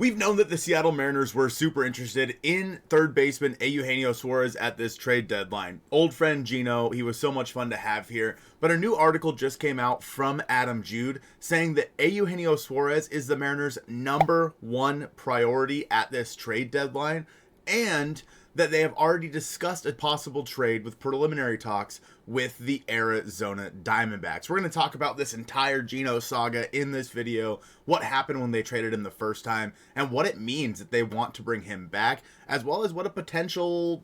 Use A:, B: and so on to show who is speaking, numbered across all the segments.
A: We've known that the Seattle Mariners were super interested in third baseman Eugenio Suarez at this trade deadline. Old friend Geno, he was so much fun to have here, but a new article just came out from Adam Jude saying that Eugenio Suarez is the Mariners' #1 priority at this trade deadline, and that they have already discussed a possible trade with preliminary talks with the Arizona Diamondbacks. We're going to talk about this entire Geno saga in this video, what happened when they traded him the first time, and what it means that they want to bring him back, as well as what a potential,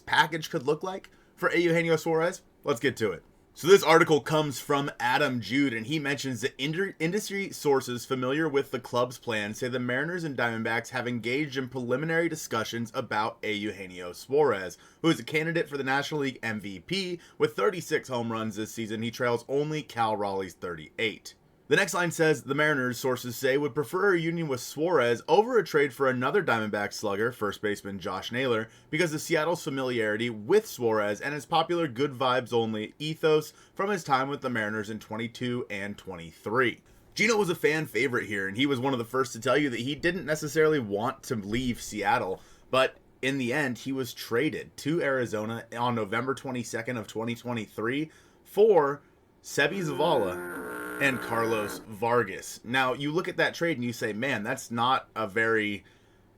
A: package could look like for Eugenio Suarez. Let's get to it. So this article comes from Adam Jude, and he mentions that industry sources familiar with the club's plan say the Mariners and Diamondbacks have engaged in preliminary discussions about Eugenio Suarez, who is a candidate for the National League MVP with 36 home runs this season. He trails only Cal Raleigh's 38. The next line says, the Mariners, sources say, would prefer a union with Suarez over a trade for another Diamondback slugger, first baseman Josh Naylor, because of Seattle's familiarity with Suarez and his popular good vibes only ethos from his time with the Mariners in 22 and 23. Geno was a fan favorite here, and he was one of the first to tell you that he didn't necessarily want to leave Seattle, but in the end, he was traded to Arizona on November 22nd of 2023 for Seby Zavala and Carlos Vargas. Now, you look at that trade and you say, man, that's not a very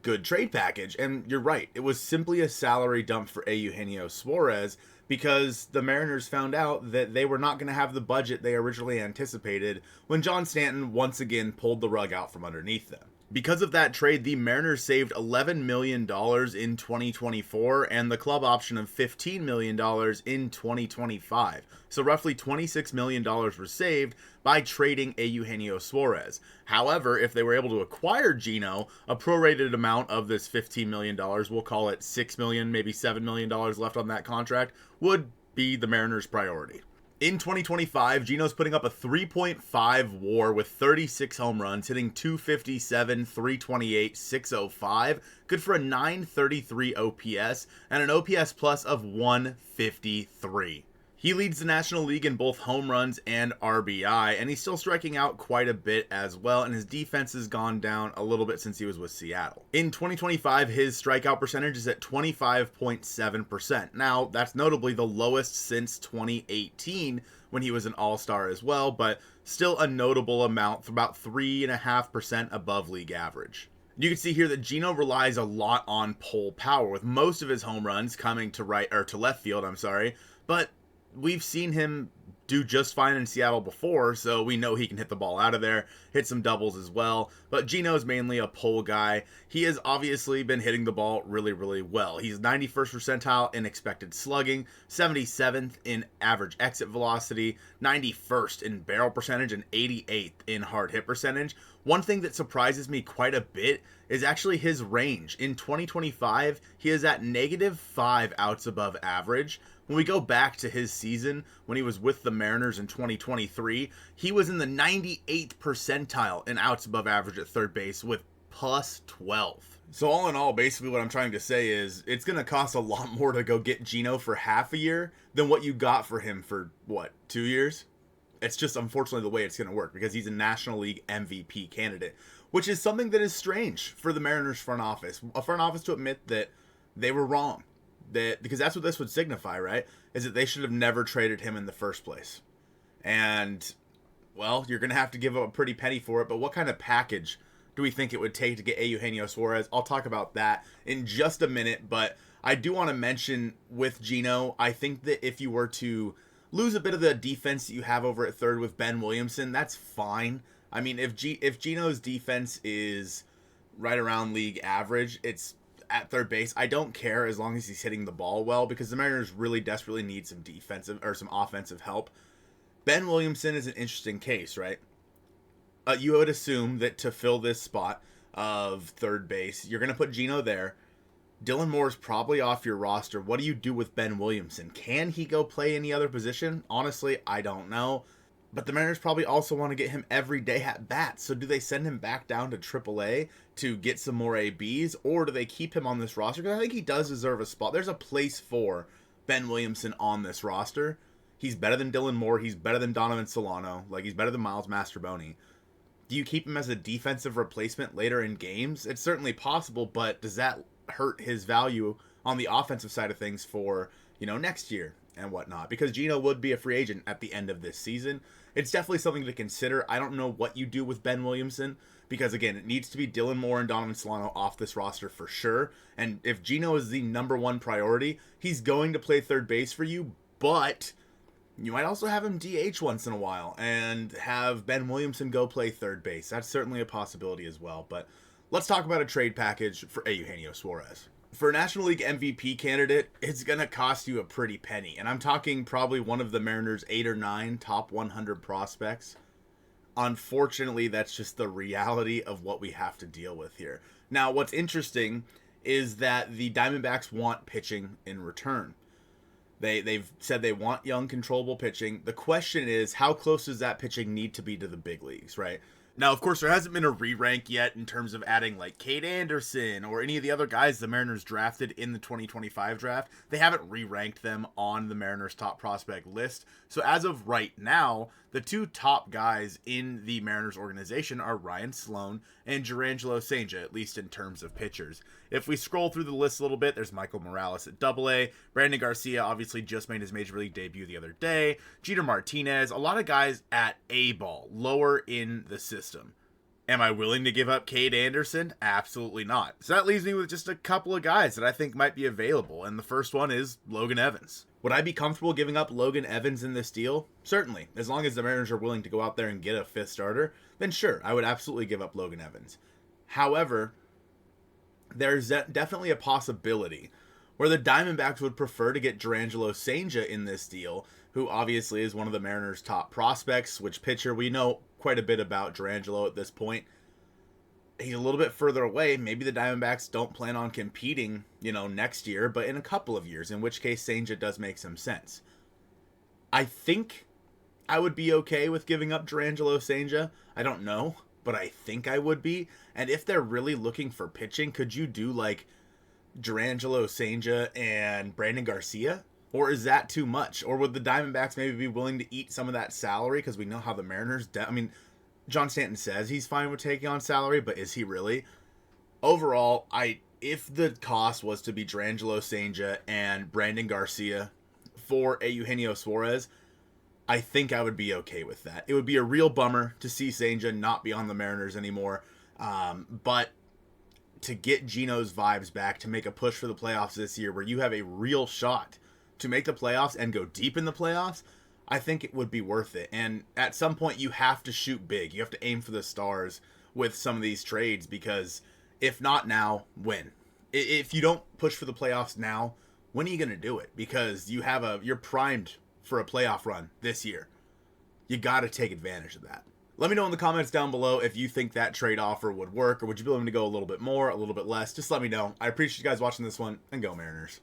A: good trade package. And you're right. It was simply a salary dump for Eugenio Suarez because the Mariners found out that they were not going to have the budget they originally anticipated when John Stanton once again pulled the rug out from underneath them. Because of that trade, the Mariners saved $11 million in 2024 and the club option of $15 million in 2025. So roughly $26 million were saved by trading Eugenio Suarez. However, if they were able to acquire Geno, a prorated amount of this $15 million, we'll call it $6 million, maybe $7 million left on that contract, would be the Mariners' priority. In 2025, Geno's putting up a 3.5 WAR with 36 home runs, hitting .257, .328, .605, good for a .933 OPS, and an OPS plus of 153. He leads the National League in both home runs and RBI, and he's still striking out quite a bit as well, and his defense has gone down a little bit since he was with Seattle. In 2025, his strikeout percentage is at 25.7%. Now, that's notably the lowest since 2018 when he was an all-star as well, but still a notable amount, about 3.5% above league average. You can see here that Geno relies a lot on pull power, with most of his home runs coming to left field, but we've seen him do just fine in Seattle before, so we know he can hit the ball out of there, hit some doubles as well, but Geno's mainly a pull guy. He has obviously been hitting the ball really, really well. He's 91st percentile in expected slugging, 77th in average exit velocity, 91st in barrel percentage, and 88th in hard hit percentage. One thing that surprises me quite a bit is actually his range. In 2025, he is at -5 outs above average. When we go back to his season, when he was with the Mariners in 2023, he was in the 98th percentile in outs above average at third base with +12. So all in all, basically what I'm trying to say is it's going to cost a lot more to go get Geno for half a year than what you got for him for, 2 years? It's just unfortunately the way it's going to work because he's a National League MVP candidate, which is something that is strange for the Mariners front office. A front office to admit that they were wrong. Because that's what this would signify, right? Is that they should have never traded him in the first place. And, well, you're going to have to give up a pretty penny for it. But what kind of package do we think it would take to get Eugenio Suarez? I'll talk about that in just a minute. But I do want to mention with Geno, I think that if you were to lose a bit of the defense that you have over at third with Ben Williamson, that's fine. I mean, if Geno's defense is right around league average, it's at third base, I don't care as long as he's hitting the ball well, because the Mariners really desperately need some defensive or some offensive help. Ben Williamson is an interesting case, right? You would assume that to fill this spot of third base, you're going to put Geno there. Dylan Moore's probably off your roster. What do you do with Ben Williamson? Can he go play any other position? Honestly, I don't know. But the Mariners probably also want to get him every day at bats. So do they send him back down to AAA to get some more ABs? Or do they keep him on this roster? Because I think he does deserve a spot. There's a place for Ben Williamson on this roster. He's better than Dylan Moore. He's better than Donovan Solano. He's better than Miles Mastrobuoni. Do you keep him as a defensive replacement later in games? It's certainly possible, but does that hurt his value on the offensive side of things for, next year and whatnot? Because Geno would be a free agent at the end of this season. It's definitely something to consider. I don't know what you do with Ben Williamson, because again, it needs to be Dylan Moore and Donovan Solano off this roster for sure. And if Geno is the number one priority, he's going to play third base for you, but you might also have him DH once in a while and have Ben Williamson go play third base. That's certainly a possibility as well. But let's talk about a trade package for Eugenio Suarez. For a National League MVP candidate, it's going to cost you a pretty penny. And I'm talking probably one of the Mariners' 8 or 9 top 100 prospects. Unfortunately, that's just the reality of what we have to deal with here. Now, what's interesting is that the Diamondbacks want pitching in return. They've said they want young, controllable pitching. The question is, how close does that pitching need to be to the big leagues, right? Now, of course, there hasn't been a re-rank yet in terms of adding like Cade Anderson or any of the other guys the Mariners drafted in the 2025 draft. They haven't re-ranked them on the Mariners top prospect list. So as of right now, the two top guys in the Mariners organization are Ryan Sloan and Jurrangelo Cijntje, at least in terms of pitchers. If we scroll through the list a little bit, there's Michael Morales at AA. Brandon Garcia obviously just made his major league debut the other day. Jeter Martinez, a lot of guys at A ball, lower in the system. Am I willing to give up Cade Anderson? Absolutely not. So that leaves me with just a couple of guys that I think might be available, and the first one is Logan Evans. Would I be comfortable giving up Logan Evans in this deal? Certainly. As long as the Mariners are willing to go out there and get a fifth starter, then sure, I would absolutely give up Logan Evans. However, there's definitely a possibility where the Diamondbacks would prefer to get Jurrangelo Cijntje in this deal, who obviously is one of the Mariners' top prospects. Switch pitcher, we know quite a bit about Jurrangelo at this point. He's a little bit further away. Maybe the Diamondbacks don't plan on competing, next year, but in a couple of years, in which case Cijntje does make some sense. I think I would be okay with giving up Jurrangelo Cijntje. I don't know, but I think I would be. And if they're really looking for pitching, could you do like Jurrangelo Cijntje and Brandon Garcia? Or is that too much? Or would the Diamondbacks maybe be willing to eat some of that salary? Because we know how the Mariners... John Stanton says he's fine with taking on salary, but is he really? Overall, if the cost was to be Jurrangelo Cijntje and Brandon Garcia for a Eugenio Suarez, I think I would be okay with that. It would be a real bummer to see Cijntje not be on the Mariners anymore, but to get Geno's vibes back, to make a push for the playoffs this year where you have a real shot to make the playoffs and go deep in the playoffs, I think it would be worth it. And at some point, you have to shoot big. You have to aim for the stars with some of these trades, because if not now, when? If you don't push for the playoffs now, when are you going to do it? Because you're primed for a playoff run this year. You got to take advantage of that. Let me know in the comments down below if you think that trade offer would work, or would you be willing to go a little bit more, a little bit less? Just let me know. I appreciate you guys watching this one, and go Mariners.